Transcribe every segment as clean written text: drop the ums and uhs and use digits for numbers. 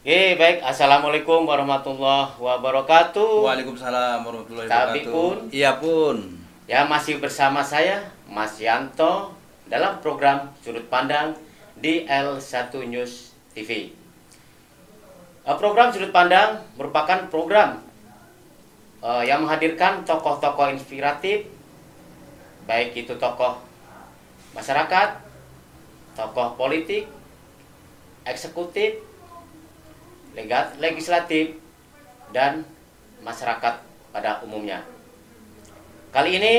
Baik. Assalamualaikum warahmatullahi wabarakatuh. Waalaikumsalam warahmatullahi Tapi wabarakatuh. pun, Iya pun. ya masih bersama saya, Mas Yanto, dalam program Sudut Pandang di L1 News TV. Program Sudut Pandang merupakan program yang menghadirkan tokoh-tokoh inspiratif, baik itu tokoh masyarakat, tokoh politik, eksekutif, legislatif, dan masyarakat pada umumnya. Kali ini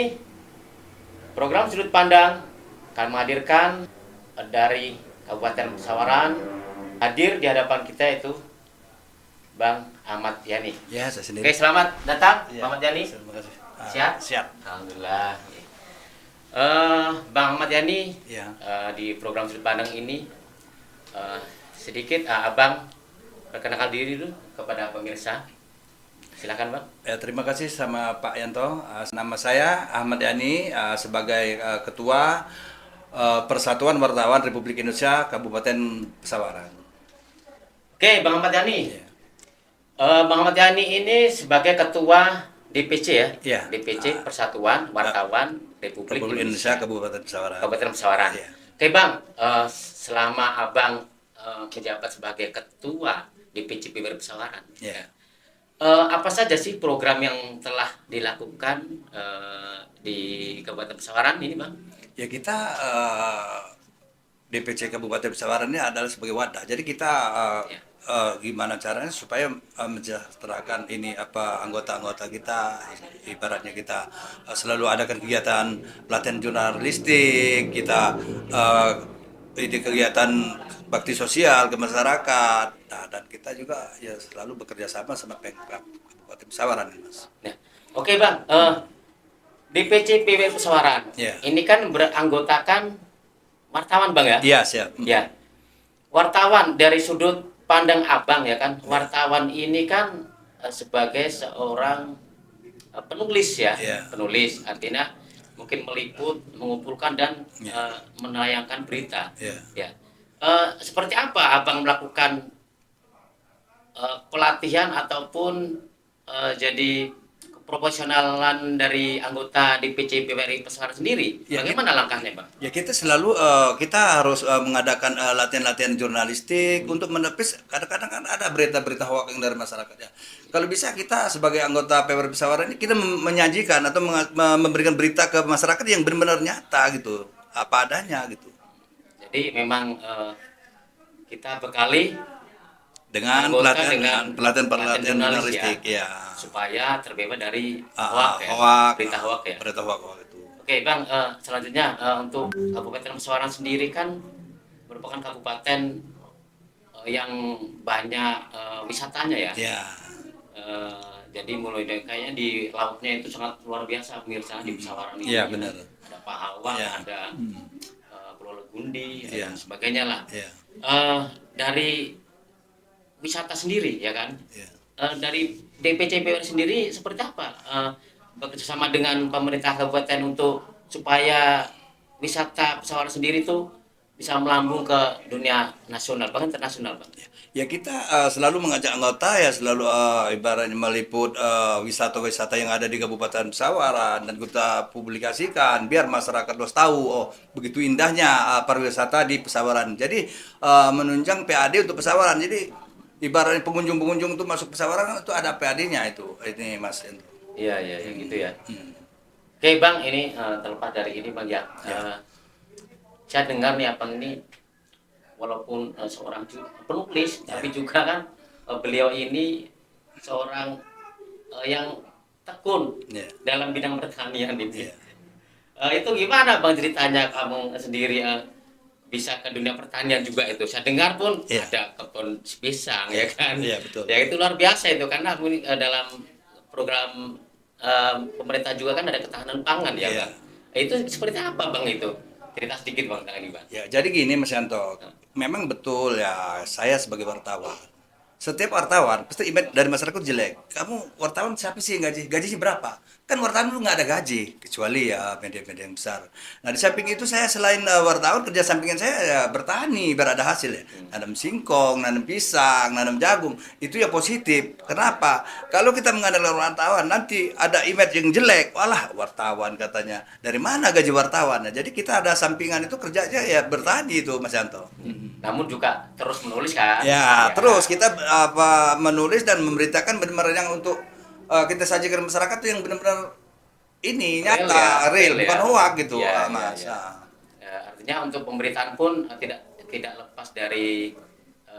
program Sudut Pandang akan menghadirkan dari Kabupaten Pesawaran. Hadir di hadapan kita itu Bang Ahmad Yani. Ya, saya sendiri. Oke, selamat datang Ya, Bang Ahmad Yani. terima kasih. Siap? Siap. Alhamdulillah. Bang Ahmad Yani, Ya. di program Sudut Pandang ini sedikit Abang perkenalkan diri dulu kepada pemirsa. Silakan Bang. Terima kasih sama Pak Yanto. Nama saya Ahmad Yani, sebagai Ketua Persatuan Wartawan Republik Indonesia Kabupaten Pesawaran. Oke, Bang Ahmad Yani. Ya. Bang Ahmad Yani ini sebagai Ketua DPC ya? Ya. DPC Persatuan Wartawan Republik Indonesia Kabupaten Pesawaran. Kabupaten Pesawaran. Ya. Oke Bang, selama Abang menjabat sebagai Ketua DPC PWRI Pesawaran, Ya. apa saja sih program yang telah dilakukan di Kabupaten Pesawaran ini Bang? Ya, kita DPC Kabupaten Pesawaran ini adalah sebagai wadah. Jadi kita Ya. gimana caranya supaya mensejahterakan ini anggota-anggota kita, ibaratnya kita selalu adakan kegiatan pelatihan jurnalistik, kita ini kegiatan bakti sosial ke masyarakat. Nah, dan kita juga ya selalu bekerja sama Pemkab Kabupaten Pesawaran, Mas. Nah, oke Bang, DPC PWRI Pesawaran, Ya. ini kan beranggotakan wartawan Bang ya? Iya, siap. Ya, wartawan dari sudut pandang Abang ya kan, wartawan ini kan sebagai seorang penulis ya, Ya. penulis artinya mungkin meliput, mengumpulkan dan Ya. menayangkan berita. Ya. Ya, seperti apa Abang melakukan pelatihan ataupun jadi keprofesionalan dari anggota DPC PWRI Pesawaran sendiri? Ya, Bagaimana langkahnya Bang? Ya, kita selalu kita harus mengadakan latihan-latihan jurnalistik untuk menepis. Kadang-kadang kan ada berita-berita hoax yang dari masyarakat ya. Kalau bisa kita sebagai anggota PWRI Pesawaran ini kita menyajikan atau memberikan berita ke masyarakat yang benar-benar nyata gitu, apa adanya gitu. Jadi memang kita bekali Dengan anggota pelatihan jurnalis jurnalistik ya. supaya terbebas dari Hoax, berita hoax ya. Berita hoax itu. Oke Bang, selanjutnya untuk Kabupaten Pesawaran sendiri kan merupakan kabupaten yang banyak wisatanya ya. Ya. Jadi mulai dari kayaknya di lautnya itu sangat luar biasa pemirsa di Pesawaran ini. Iya, benar. Ada Pahawang, Ya. ada Pulau Legundi Iya. dan sebagainya lah. Ya. Dari wisata sendiri ya kan, Ya. dari DPC PWRI sendiri seperti apa bekerjasama dengan pemerintah kabupaten untuk supaya wisata Pesawaran sendiri tuh bisa melambung ke dunia nasional bahkan internasional Bang? Ya, kita selalu mengajak anggota ya selalu ibaratnya meliput wisata-wisata yang ada di Kabupaten Pesawaran dan kita publikasikan biar masyarakat luas tahu begitu indahnya pariwisata di Pesawaran. Jadi menunjang PAD untuk Pesawaran. Jadi ibaratnya pengunjung-pengunjung itu masuk Pesawaran itu ada PAD-nya itu. Ini Mas. Iya gitu ya. Oke Bang, ini terlepas dari ini Bang ya. Saya dengar nih Abang ini walaupun seorang penulis, tapi juga kan beliau ini seorang yang tekun Ya. dalam bidang pertanian ini. Ya. Itu gimana Bang ceritanya kamu sendiri bisa ke dunia pertanian juga itu? Saya dengar pun Ya. ada kebun pisang ya kan? Iya, betul. Ya itu luar biasa itu karena dalam program pemerintah juga kan ada ketahanan pangan ya Iya. Bang. Itu seperti apa Bang itu? Cerita sedikit Bang tentang ini Bang. Ya, jadi gini Mas Yanto, memang betul ya saya sebagai wartawan. setiap wartawan pasti image dari masyarakat jelek. Kamu wartawan siapa sih yang gaji? Gajinya berapa? Kan wartawan dulu nggak ada gaji kecuali ya media-media yang besar. Nah di samping itu saya selain wartawan kerja sampingan saya ya bertani biar ada hasil ya. Nanam singkong, nanam pisang, nanam jagung itu ya positif. Kenapa? Kalau kita mengandalkan wartawan nanti ada image yang jelek. Walah wartawan katanya. Dari mana gaji wartawan? Nah, jadi kita ada sampingan itu kerjanya ya bertani itu Mas Yanto. Namun juga terus menulis kan. Ya, Ya. terus kita menulis dan memberitakan benar-benar yang untuk kita sajikan masyarakat tuh yang benar-benar ini Real ya, nyata, real, real ya. bukan hoak gitu, Ya, ya, Mas. ya. Ah. Artinya untuk pemberitaan pun tidak lepas dari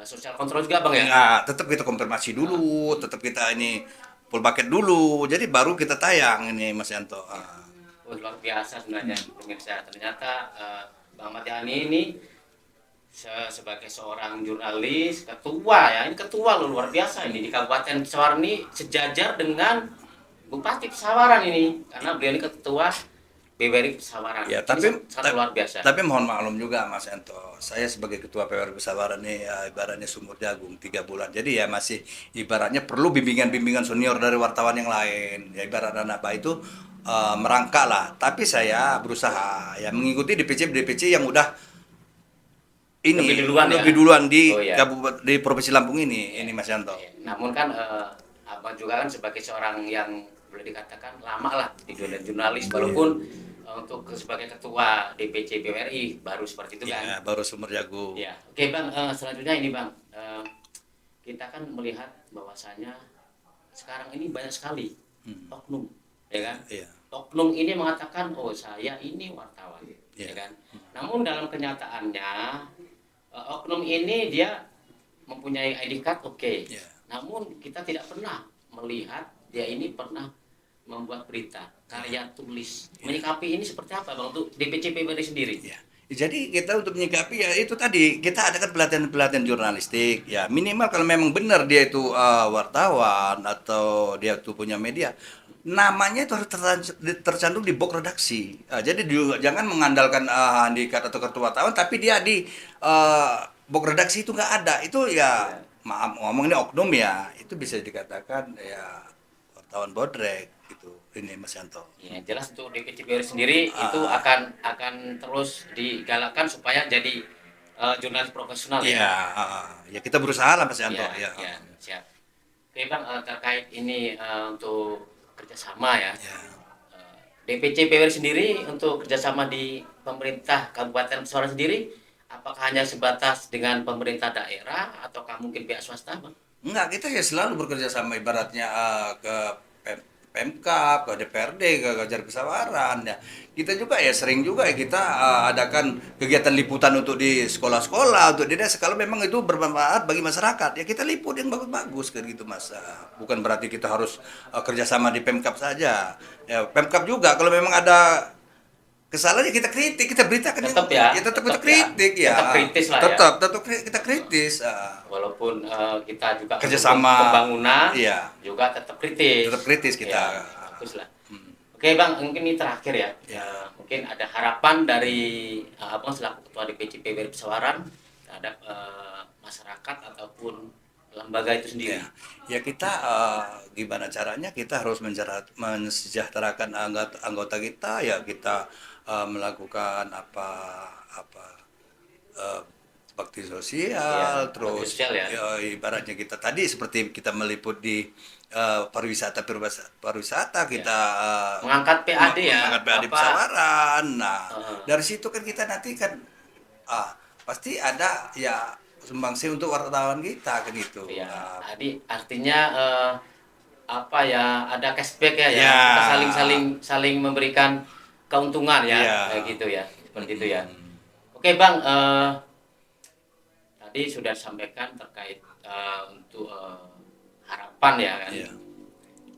sosial kontrol juga bang ya. Enggak, tetap kita konfirmasi dulu, tetap kita ini full bucket dulu. Jadi baru kita tayang ini Mas Yanto. Ah. Oh, luar biasa sebenarnya pemirsa. Ternyata Bang Ahmad Yani ini sebagai seorang jurnalis, ketua ya, ini ketua loh, luar biasa ini di Kabupaten Pesawaran ini sejajar dengan Bupati Pesawaran ini, karena beliau ini ketua PWRI Pesawaran. Ya, Ini tapi sangat luar biasa. Tapi mohon maklum juga Mas Yanto, saya sebagai ketua PWRI Pesawaran nih ya, ibaratnya sumur jagung 3 bulan. Jadi ya masih ibaratnya perlu bimbingan-bimbingan senior dari wartawan yang lain. Ya ibarat anak apa itu merangkak lah. Tapi saya berusaha ya mengikuti DPC yang udah ini Lebih duluan ya? duluan di Oh, ya. di Provinsi Lampung ini Mas Yanto. Namun kan abang juga kan sebagai seorang yang boleh dikatakan lama lah di dunia jurnalis, walaupun untuk sebagai ketua DPC PWRI baru seperti itu kan. Ya, baru sumur jagung. Ya, oke bang. Selanjutnya ini bang, kita kan melihat bahwasanya sekarang ini banyak sekali oknum, ya kan? Iya. Oknum ini mengatakan, oh saya ini wartawan, ya Iya. kan? Namun dalam kenyataannya oknum ini dia mempunyai ID card, oke. Iya. Namun kita tidak pernah melihat dia ini pernah membuat berita karya tulis. Menyikapi ini seperti apa bang untuk DPC PWRI sendiri? Ya. Jadi kita untuk menyikapi ya itu tadi kita adakan pelatihan-pelatihan jurnalistik ya minimal kalau memang benar dia itu wartawan atau dia itu punya media namanya itu harus tercantum di box redaksi. Jadi juga jangan mengandalkan handicap atau ketua wartawan tapi dia di box redaksi itu nggak ada itu ya maaf ngomong ini oknum ya itu bisa dikatakan ya wartawan bodrek gitu ini Mas Yanto. Ya, jelas untuk DPC PWRI sendiri itu akan terus digalakkan supaya jadi jurnalis profesional ya. Iya, ya kita berusaha lah Mas Yanto. Ya, Ya, ya, siap. Oke bang, terkait ini untuk kerjasama ya. ya. DPC PWRI sendiri untuk kerjasama di pemerintah Kabupaten Pesawaran sendiri, apakah hanya sebatas dengan pemerintah daerah ataukah mungkin pihak swasta bang? Enggak, kita ya selalu bekerja sama ibaratnya ke Pemkab, ke DPRD, ke Kajar Pesawaran ya. Kita juga ya sering juga ya kita adakan kegiatan liputan untuk di sekolah-sekolah, untuk di desa kalau memang itu bermanfaat bagi masyarakat. Ya kita liput yang bagus-bagus kayak gitu Mas. Bukan berarti kita harus kerjasama di Pemkab saja. Ya Pemkab juga kalau memang ada kesalahan ya kita kritik, kita beritakan Tetap juga. ya, Tetap tetap kita kritik ya. tetap kritis lah ya. Tetap kita kritis. Walaupun kita juga Kerjasama, untuk pembangunan, iya. juga tetap kritis. Tetap kritis kita. Ya, bagus lah. Oke bang, mungkin ini terakhir ya. Ya. Mungkin ada harapan dari abang selaku ketua DPC PWRI Pesawaran terhadap masyarakat ataupun lembaga itu sendiri. Ya kita gimana caranya kita harus mensejahterakan anggota kita ya kita melakukan apa bakti sosial Iya, terus bakti sosial ya. ibaratnya kita tadi seperti kita meliput di pariwisata kita Mengangkat PAD ya. mengangkat PAD Apa- Pesawaran. Nah, Heeh. dari situ kan kita nanti kan pasti ada ya sumbangsi untuk wartawan kita kan gitu. Ya, Nah, jadi artinya apa ya, ada cashback ya, Ya. kita saling memberikan keuntungan ya, Ya. kayak gitu ya, seperti itu ya. Oke bang, tadi sudah disampaikan terkait untuk harapan ya kan. Iya.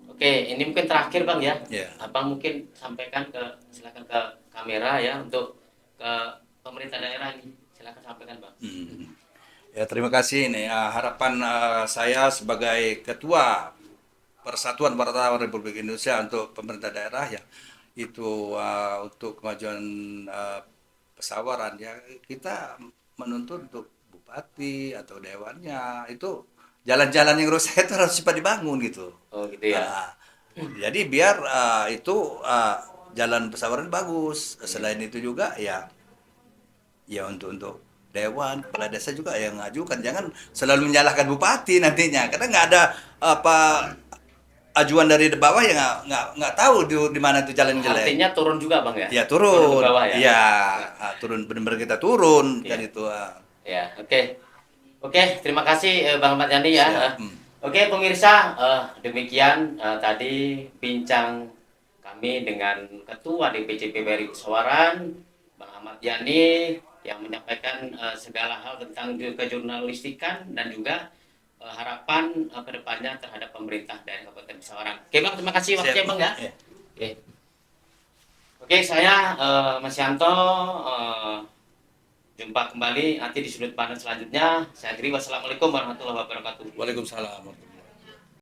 Oke, ini mungkin terakhir bang ya. Iya. Abang mungkin sampaikan silakan ke kamera ya untuk ke pemerintah daerah ini, silakan sampaikan bang. Ya terima kasih nih harapan saya sebagai ketua Persatuan Wartawan Republik Indonesia untuk pemerintah daerah ya itu untuk kemajuan Pesawaran ya kita menuntut untuk bupati atau dewannya itu jalan-jalan yang rusak itu harus cepat dibangun gitu. Oh gitu ya. Ah, jadi biar itu jalan pesawaran bagus. Selain itu juga ya untuk dewan kepala desa juga yang ngajukan, jangan selalu menyalahkan bupati nantinya karena nggak ada apa ajuan dari bawah yang nggak tahu di mana tuh jalan jelek. Artinya turun juga bang ya? Ya Turun ke turun, bawah ya? ya turun benar-benar kita turun kan Iya. itu. Ya, oke. Oke, terima kasih Bang Ahmad Yani ya. Siap. Oke, pemirsa, demikian tadi bincang kami dengan Ketua DPC PBRI Pesawaran, Bang Ahmad Yani, yang menyampaikan segala hal tentang kejurnalistikan dan juga harapan kedepannya terhadap pemerintah daerah Kabupaten Pesawaran. Oke Bang, terima kasih waktunya Siap. Bang ya. Ya. Oke, oke saya Mas Yanto. Jumpa kembali nanti di sudut pandang selanjutnya. Saya akhiri, wassalamualaikum warahmatullahi wabarakatuh. Waalaikumsalam.